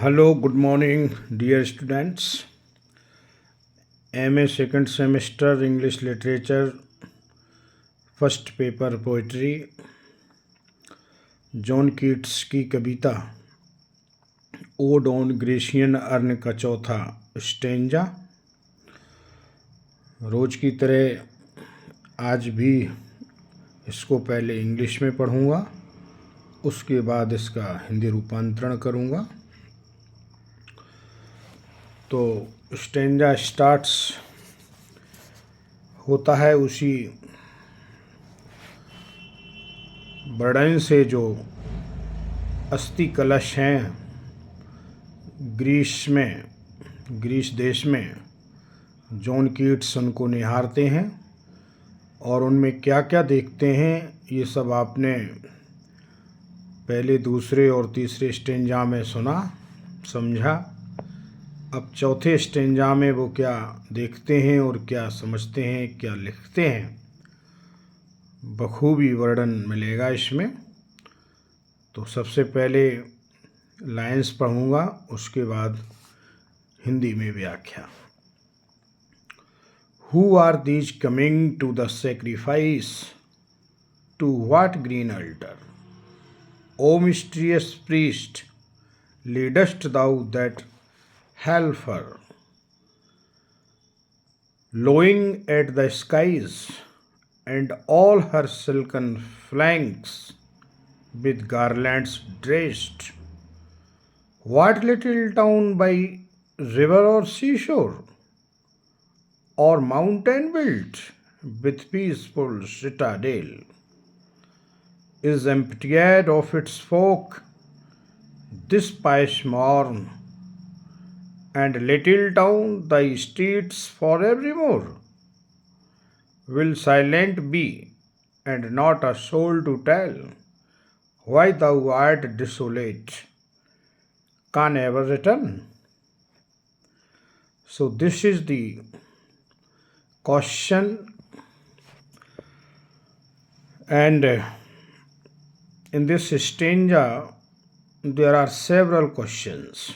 Hello, good morning, dear students. MA second semester English literature, first paper poetry. John Keats की कविता odd on Grecian earn का चौथा stanza. रोज की तरह आज भी इसको पहले इंग्लिश में पढ़ूंगा, उसके बाद इसका हिंदी रूपांतरण करूंगा। तो स्टेंजा स्टार्ट्स होता है उसी वर्णन से जो अस्थि कलश हैं ग्रीस देश में जॉन कीट्स उनको निहारते हैं और उनमें क्या क्या देखते हैं ये सब आपने पहले, दूसरे और तीसरे स्टेंजा में सुना समझा। अब चौथे स्टेंजा में वो क्या देखते हैं और क्या समझते हैं, क्या लिखते हैं, बखूबी वर्णन मिलेगा इसमें। तो सबसे पहले लाइंस पढ़ूंगा, उसके बाद हिंदी में व्याख्या। Who are these coming to the sacrifice? To what green altar? O mysterious priest, leadest thou that heifer, lowing at the skies, and all her silken flanks with garlands dressed? What little town by river or seashore, or mountain built with peaceful citadel, is emptied of its folk this pious morn? And little town, thy streets forevermore will silent be, and not a soul to tell why thou art desolate, can ever return. So this is the question, and in this stanza there are several questions.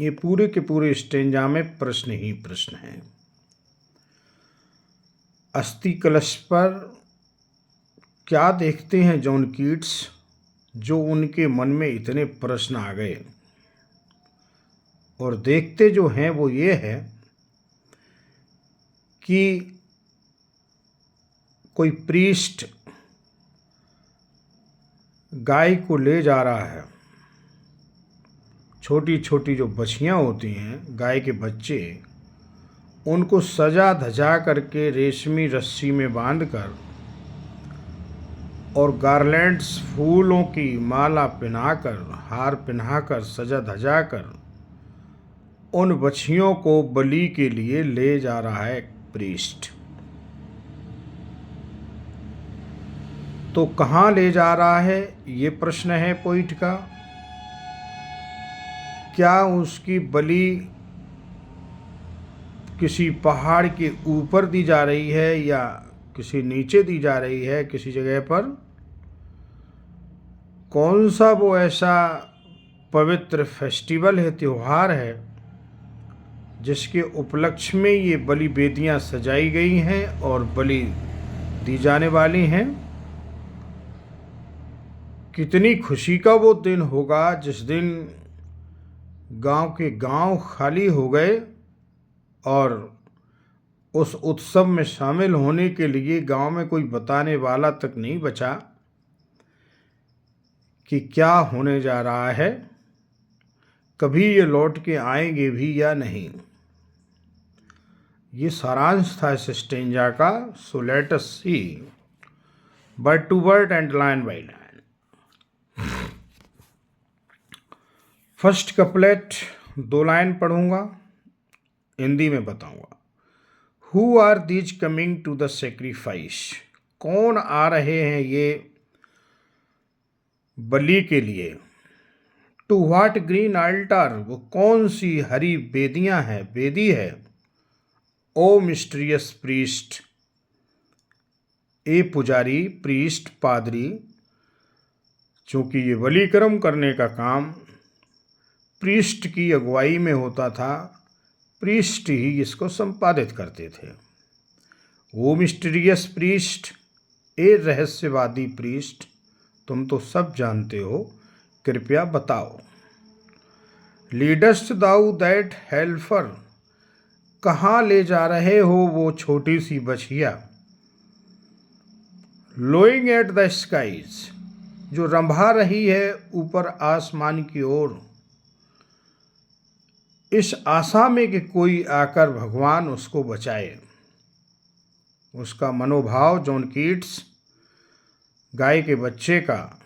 ये पूरे के पूरे stanza में प्रश्न ही प्रश्न हैं। अस्थि कलश पर क्या देखते हैं जॉन कीट्स, जो उनके मन में इतने प्रश्न आ गए। और देखते जो हैं वो ये है कि कोई प्रीस्ट गाय को ले जा रहा है। छोटी छोटी जो बछियाँ होती हैं, गाय के बच्चे, उनको सजा धजा करके रेशमी रस्सी में बांधकर और गार्लैंड्स फूलों की माला पहनाकर, हार पहनाकर, सजा धजा कर उन बछियों को बलि के लिए ले जा रहा है एक प्रीस्ट। तो कहाँ ले जा रहा है ये प्रश्न है पोइट का। क्या उसकी बलि किसी पहाड़ के ऊपर दी जा रही है या किसी नीचे दी जा रही है, किसी जगह पर? कौन सा वो ऐसा पवित्र फेस्टिवल है, त्योहार है, जिसके उपलक्ष्य में ये बलि वेदियां सजाई गई हैं और बलि दी जाने वाली हैं? कितनी खुशी का वो दिन होगा जिस दिन गांव के गांव खाली हो गए और उस उत्सव में शामिल होने के लिए गांव में कोई बताने वाला तक नहीं बचा कि क्या होने जा रहा है, कभी ये लौट के आएंगे भी या नहीं। ये सारांश था इस स्टेंजा का। So let us see word to word and line by line. First couplet 2 line पढ़ूंगा, हिंदी में बताऊंगा। Who are these coming to the sacrifice? कौन आ रहे हैं ये बलि के लिए। To what green altar? वो कौन सी हरी बेदियां हैं, बेदी है। ओ मिस्टीरियस प्रीस्ट? ए पुजारी, प्रीस्ट, पादरी, चूँकि ये बलि कर्म करने का काम प्रीस्ट की अगुवाई में होता था। प्रीस्ट ही इसको संपादित करते थे। वो मिस्टीरियस प्रीस्ट, ए रहस्यवादी प्रीस्ट, तुम तो सब जानते हो, कृपया बताओ। लीडस्ट दाऊ दैट हेल्फर, कहाँ ले जा रहे हो वो छोटी सी बछिया। लोइंग एट द स्काईज, जो रंभा रही है ऊपर आसमान की ओर, इस आशा में कि कोई आकर भगवान उसको बचाए। उसका मनोभाव जॉन कीट्स गाय के बच्चे का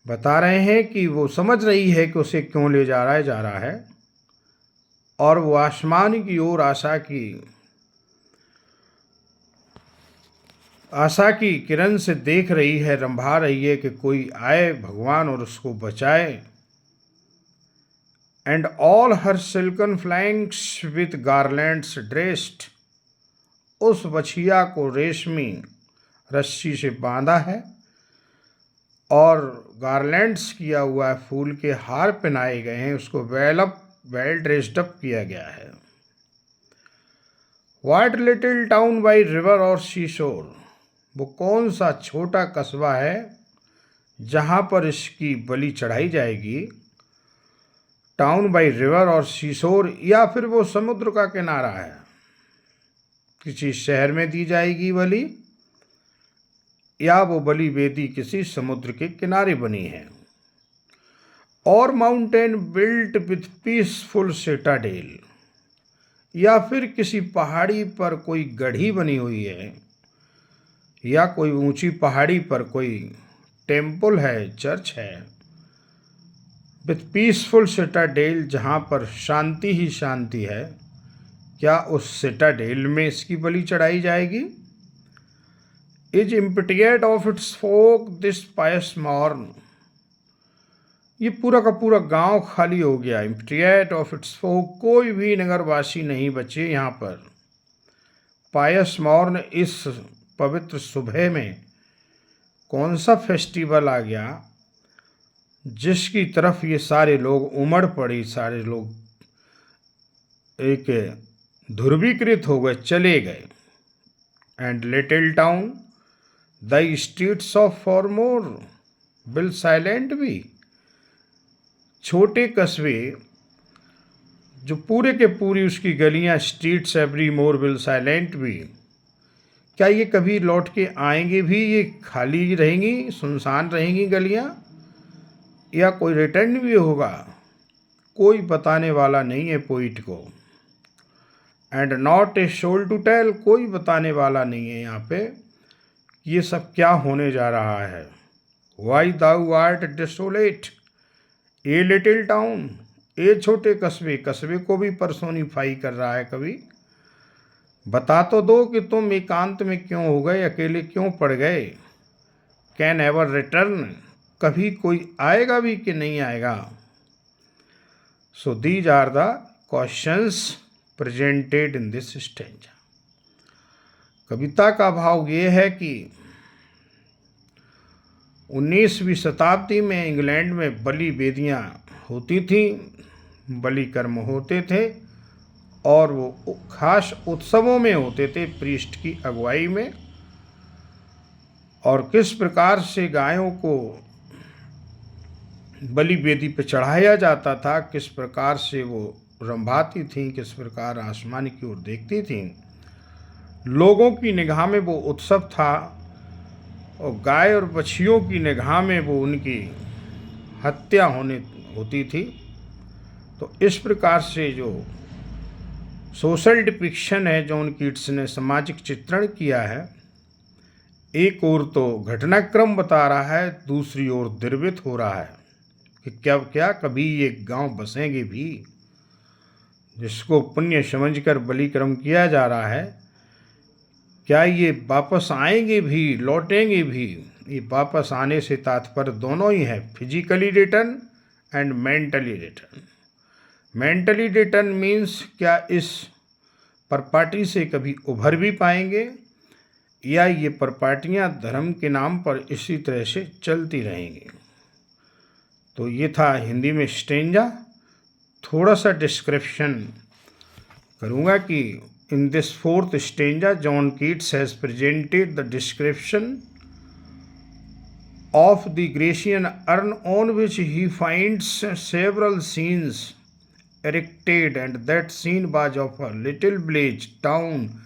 बता रहे हैं कि वो समझ रही है कि उसे क्यों ले जा रहा है, और वो आसमान की ओर आशा की किरण से देख रही है, रंभा रही है कि कोई आए भगवान और उसको बचाए। And all her silken flanks with garlands dressed, उस बछिया को रेशमी रस्सी से बांधा है और गार्लैंड्स किया हुआ है, फूल के हार पहनाए गए हैं, उसको वेल ड्रेस्ड अप किया गया है। What little town by river और सीशोर, वो कौन सा छोटा कस्बा है जहाँ पर इसकी बलि चढ़ाई जाएगी। टाउन बाई रिवर और सीशोर, या फिर वो समुद्र का किनारा है, किसी शहर में दी जाएगी बलि, या वो बलि वेदी किसी समुद्र के किनारे बनी है। और mountain built with peaceful Citadel, या फिर किसी पहाड़ी पर कोई गढ़ी बनी हुई है, या कोई ऊंची पहाड़ी पर कोई टेम्पल है, चर्च है। विथ पीसफुल सिटाडेल, जहाँ पर शांति ही शांति है, क्या उस सिटाडेल में इसकी बलि चढ़ाई जाएगी। Is emptied of its folk this pious morn, ये पूरा का पूरा गांव खाली हो गया। इम्पटिएट ऑफ इट्स फोक, कोई भी नगरवासी नहीं बचे यहाँ पर। पायस मॉर्न, इस पवित्र सुबह में कौन सा फेस्टिवल आ गया जिसकी तरफ ये सारे लोग उमड़ पड़ी, सारे लोग एक ध्रुवीकृत हो गए, चले गए। And little town the streets of forevermore will silent be, छोटे कस्बे जो पूरे के पूरी उसकी गलियां, streets evermore will silent be, क्या ये कभी लौट के आएंगे भी, ये खाली रहेंगी, सुनसान रहेंगी गलियां, या कोई रिटर्न भी होगा, कोई बताने वाला नहीं है पोइट को। And not a soul to tell, कोई बताने वाला नहीं है यहाँ पे ये सब क्या होने जा रहा है। Why thou art desolate a little town, ए छोटे कस्बे, कस्बे को भी पर्सोनिफाई कर रहा है कभी। बता तो दो कि तुम एकांत में क्यों हो गए, अकेले क्यों पड़ गए। कैन एवर रिटर्न, कभी कोई आएगा भी कि नहीं आएगा। So these are the questions presented in this stanza. कविता का भाव ये है कि 19वीं शताब्दी में इंग्लैंड में बलि वेदियाँ होती थीं, बलि कर्म होते थे, और वो खास उत्सवों में होते थे प्रीस्ट की अगुवाई में। और किस प्रकार से गायों को बलि वेदी पर चढ़ाया जाता था, किस प्रकार से वो रंभाती थीं, किस प्रकार आसमान की ओर देखती थीं, लोगों की निगाह में वो उत्सव था, और गाय और बछियों की निगाह में वो उनकी हत्या होती थी। तो इस प्रकार से जो सोशल डिपिक्शन है, जॉन कीट्स ने सामाजिक चित्रण किया है, एक ओर तो घटनाक्रम बता रहा है, दूसरी ओर द्रवित हो रहा है कि क्या कभी ये गांव बसेंगे भी, जिसको पुण्य समझकर बलिक्रम किया जा रहा है, क्या ये वापस आएंगे भी, लौटेंगे भी। ये वापस आने से तात्पर्य दोनों ही है, physically return and mentally return. Mentally return means क्या इस प्रॉपर्टी से कभी उभर भी पाएंगे, या ये प्रॉपर्टियाँ धर्म के नाम पर इसी तरह से चलती रहेंगी। तो ये था हिंदी में स्टेंजा। थोड़ा सा डिस्क्रिप्शन करूँगा कि in this fourth stanza John Keats has presented the description of the Grecian urn on which he finds several scenes erected, and that scene was of a little village, town,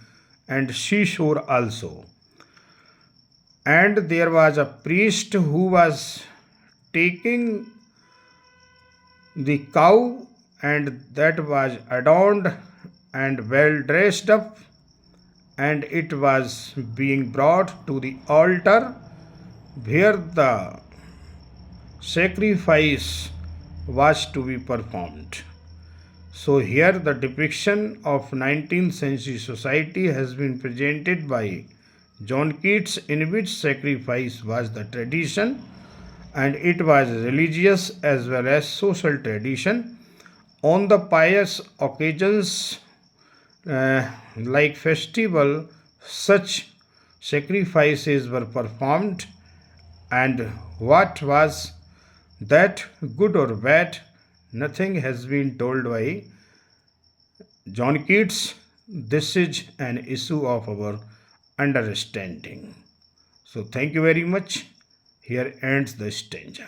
and seashore also. And there was a priest who was taking the cow, and that was adorned and well dressed up, and it was being brought to the altar where the sacrifice was to be performed. So here the depiction of 19th century society has been presented by John Keats, in which sacrifice was the tradition, and it was religious as well as social tradition. On the pious occasions like festival, such sacrifices were performed, and what was that, good or bad, nothing has been told by John Keats. This is an issue of our understanding. So thank you very much. Here ends the stanza.